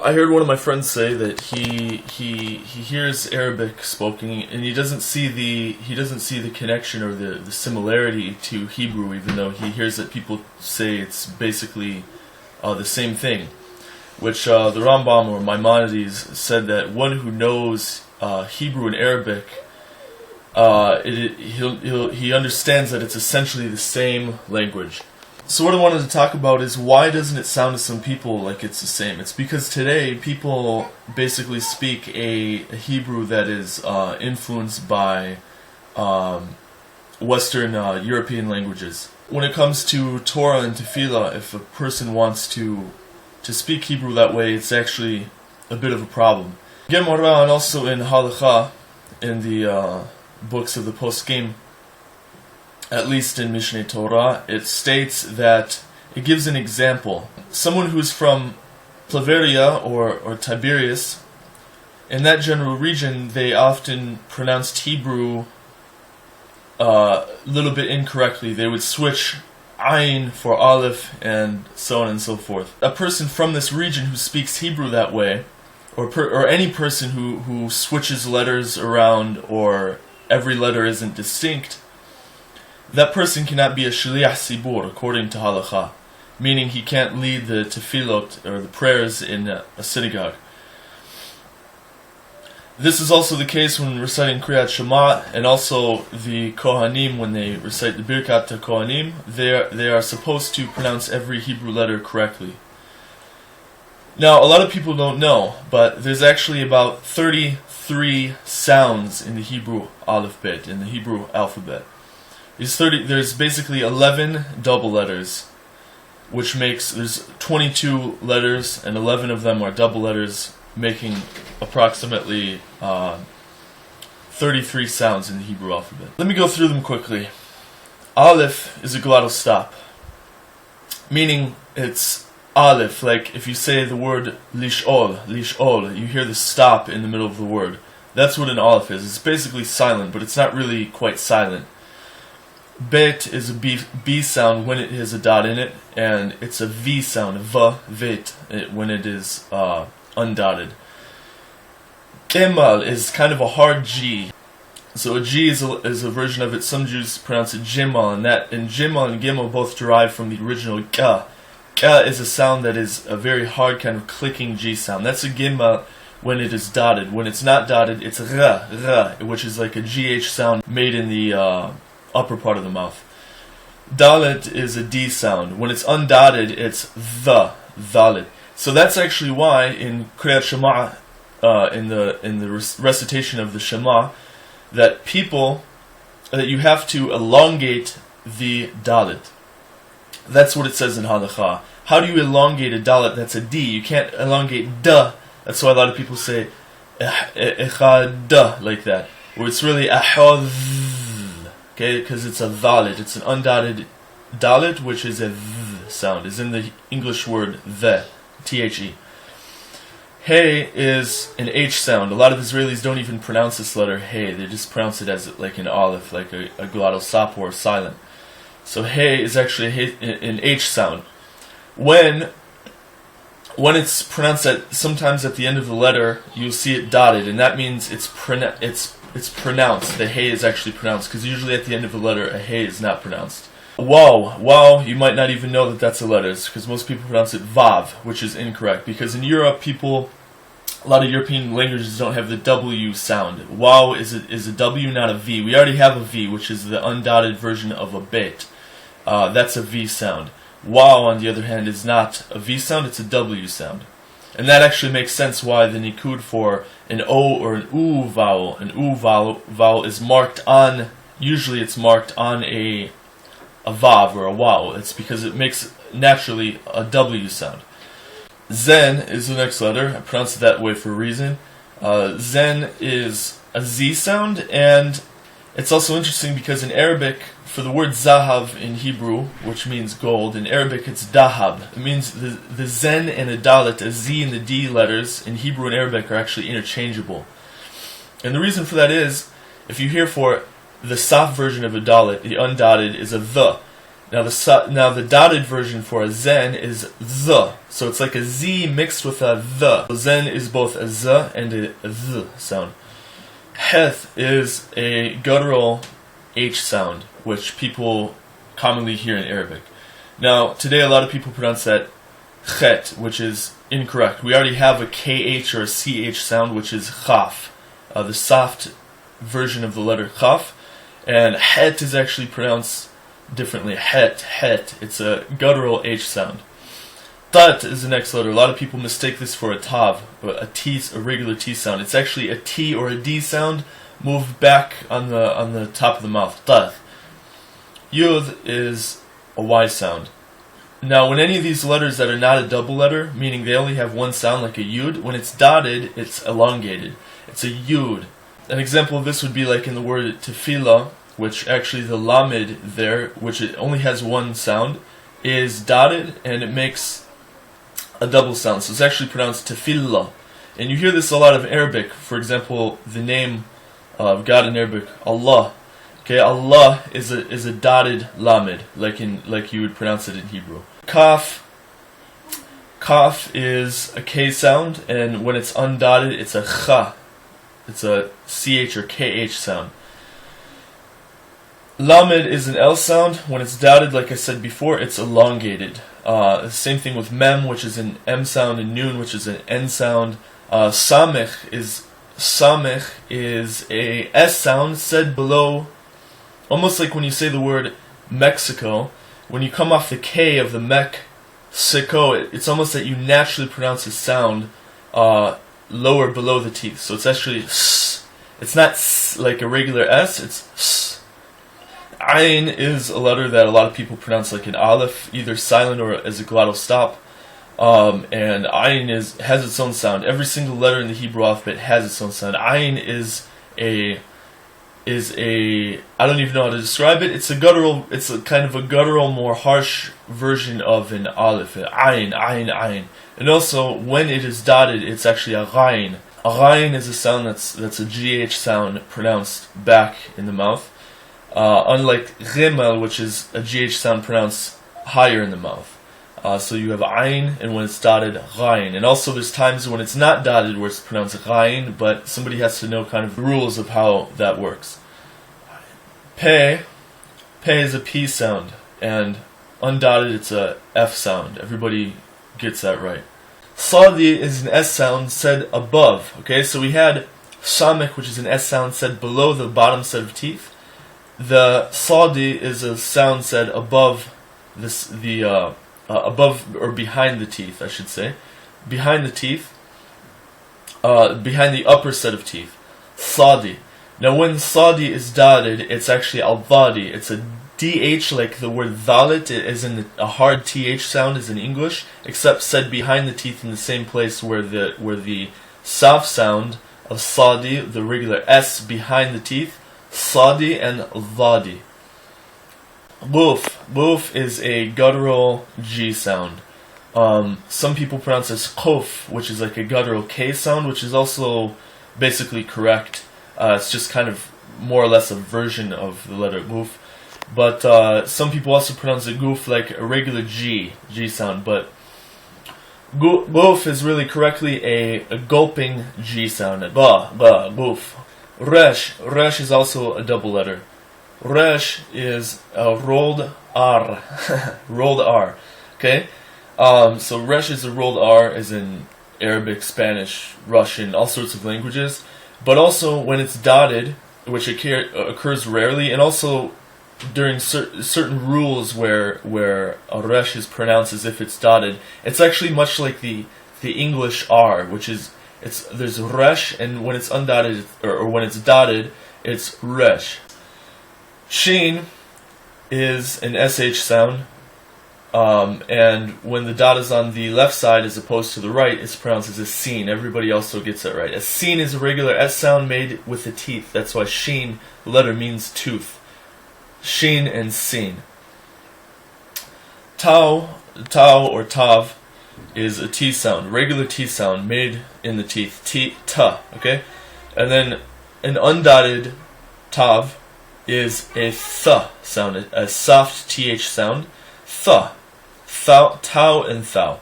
I heard one of my friends say that he hears Arabic spoken and he doesn't see the connection or the similarity to Hebrew, even though he hears that people say it's basically the same thing. Which the Rambam or Maimonides said that one who knows Hebrew and Arabic, he understands that it's essentially the same language. So what I wanted to talk about is why doesn't it sound to some people like it's the same? It's because today people basically speak a Hebrew that is influenced by Western European languages. When it comes to Torah and Tefillah, if a person wants to speak Hebrew that way, it's actually a bit of a problem. Gemara and also in Halakha, in the books of the Poskim, at least in Mishneh Torah, it states that it gives an example. Someone who's from Claveria or Tiberias, in that general region, they often pronounced Hebrew a little bit incorrectly. They would switch Ayin for Aleph and so on and so forth. A person from this region who speaks Hebrew that way, or any person who switches letters around or every letter isn't distinct, that person cannot be a Shliach Sibur according to Halakha, meaning he can't lead the tefillot or the prayers in a synagogue. This is also the case when reciting Kriyat Shema, and also the Kohanim, when they recite the Birkat Kohanim, they are supposed to pronounce every Hebrew letter correctly. Now, a lot of people don't know, but there's actually about 33 sounds in the Hebrew alphabet, in the Hebrew alphabet. There's basically 11 double letters, which makes, there's 22 letters, and 11 of them are double letters, making approximately 33 sounds in the Hebrew alphabet. Let me go through them quickly. Aleph is a glottal stop, meaning it's Aleph, like if you say the word lish'ol, you hear the stop in the middle of the word. That's what an Aleph is. It's basically silent, but it's not really quite silent. Bet is a B sound when it has a dot in it, and it's a V sound, vet, when it is undotted. Gemal is kind of a hard G. So a G is a version of it. Some Jews pronounce it Jimal, and Jimal and Gimel both derive from the original Ga. Ga is a sound that is a very hard kind of clicking G sound. That's a Gimal when it is dotted. When it's not dotted, it's Ra, which is like a GH sound made in the upper part of the mouth. Dalet is a D sound. When it's undotted, it's Dalet. So that's actually why in Kriyat Shema, in the recitation of the Shema, that you have to elongate the Dalet. That's what it says in Halakha. How do you elongate a Dalet that's a D? You can't elongate Da. That's why a lot of people say Echad like that, where it's really Ahad. Okay, because it's a Dalet. It's an undotted Dalet, which is a V sound. Is in the English word the, T-H-E. Hey is an H sound. A lot of Israelis don't even pronounce this letter Hey. They just pronounce it as like an Aleph, like a glottal stop or silent. So Hey is actually an H sound. When it's pronounced sometimes at the end of the letter, you'll see it dotted, and that means it's pronounced. The Hey is actually pronounced, because usually at the end of a letter, a Hey is not pronounced. Wow, you might not even know that that's a letter, because most people pronounce it Vav, which is incorrect, because in Europe, a lot of European languages don't have the W sound. Wow is a W, not a V. We already have a V, which is the undotted version of a Bet. That's a V sound. Wow, on the other hand, is not a V sound, it's a W sound. And that actually makes sense why the nikud for an O or an U vowel is marked on, usually it's marked on a Vav or a Wow. It's because it makes naturally a W sound. Zen is the next letter. I pronounce it that way for a reason. Zen is a Z sound, and it's also interesting because in Arabic, for the word Zahav in Hebrew, which means gold, in Arabic it's Dahab. It means the Zen and a Dalet, a Z and the D letters, in Hebrew and Arabic are actually interchangeable. And the reason for that is, if you hear for the Saf version of a Dalet, the undotted is a the. Now the dotted version for a zen is z, so it's like a z mixed with a the. So zen is both a z and a th sound. Heth is a guttural h sound, which people commonly hear in Arabic. Now today a lot of people pronounce that chet, which is incorrect. We already have a kh or a ch sound, which is chaf, the soft version of the letter chaf, and het is actually pronounced differently. Het. It's a guttural H sound. Tat is the next letter. A lot of people mistake this for a tav, a T, a regular T sound. It's actually a T or a D sound moved back on the top of the mouth. Tat. Yud is a Y sound. Now, when any of these letters that are not a double letter, meaning they only have one sound like a yud, when it's dotted, it's elongated. It's a yud. An example of this would be like in the word tefillah, which actually the lamed there, which it only has one sound, is dotted and it makes a double sound. So it's actually pronounced tefillah. And you hear this a lot of Arabic. For example, the name of God in Arabic, Allah. Okay, Allah is a dotted lamed, like you would pronounce it in Hebrew. Kaf is a K sound, and when it's undotted, it's a cha. It's a ch or kh sound. Lamed is an L sound. When it's dotted, like I said before, it's elongated. Same thing with mem, which is an M sound, and nun, which is an N sound. Samech is a S sound said below, almost like when you say the word Mexico. When you come off the K of the Mexico, it's almost that you naturally pronounce the sound lower below the teeth. So it's actually s. It's not s like a regular S, it's s. Ayn is a letter that a lot of people pronounce like an aleph, either silent or as a glottal stop. And ayn has its own sound. Every single letter in the Hebrew alphabet has its own sound. Ayn is a I don't even know how to describe it. It's a kind of a guttural, more harsh version of an aleph. Ayn. And also, when it is dotted, it's actually a ghain. A ghain is a sound that's a GH sound pronounced back in the mouth. Unlike ghimel, which is a GH sound pronounced higher in the mouth. So you have ayn, and when it's dotted, ghain. And also there's times when it's not dotted where it's pronounced ghain, but somebody has to know kind of the rules of how that works. Pe is a P sound, and undotted it's a F sound. Everybody gets that right. Sadi is an S sound said above. Okay, so we had samech, which is an S sound said below the bottom set of teeth. The sadi is a sound said above above or behind the teeth, I should say. Behind the teeth. Behind the upper set of teeth. Sadi. Now when sadi is dotted, it's actually al-dhadi. It's a DH, like the word dhalit, is in a hard TH sound is in English, except said behind the teeth in the same place where the soft sound of sadi, the regular S behind the teeth, sadi and dhadi. Boof is a guttural G sound. Some people pronounce it as kof, which is like a guttural K sound, which is also basically correct. It's just kind of more or less a version of the letter goof. But some people also pronounce it goof like a regular G sound. But goof is really correctly a gulping G sound. Goof. Resh is also a double letter. Resh is a rolled R. Rolled R. Okay? So resh is a rolled R, as in Arabic, Spanish, Russian, all sorts of languages. But also when it's dotted, which occurs rarely, and also during certain rules where a resh is pronounced as if it's dotted, it's actually much like the English R, which is there's resh, and when it's undotted or when it's dotted, it's resh. Sheen is an SH sound, and when the dot is on the left side as opposed to the right, it's pronounced as a seen. Everybody also gets that right. A seen is a regular S sound made with the teeth. That's why sheen, the letter, means tooth. Sheen and seen. Tau or tav is a T sound, regular T sound made in the teeth. Ta, okay? And then an undotted tav is a th sound, a soft th sound. Th, thou, tau, and thou.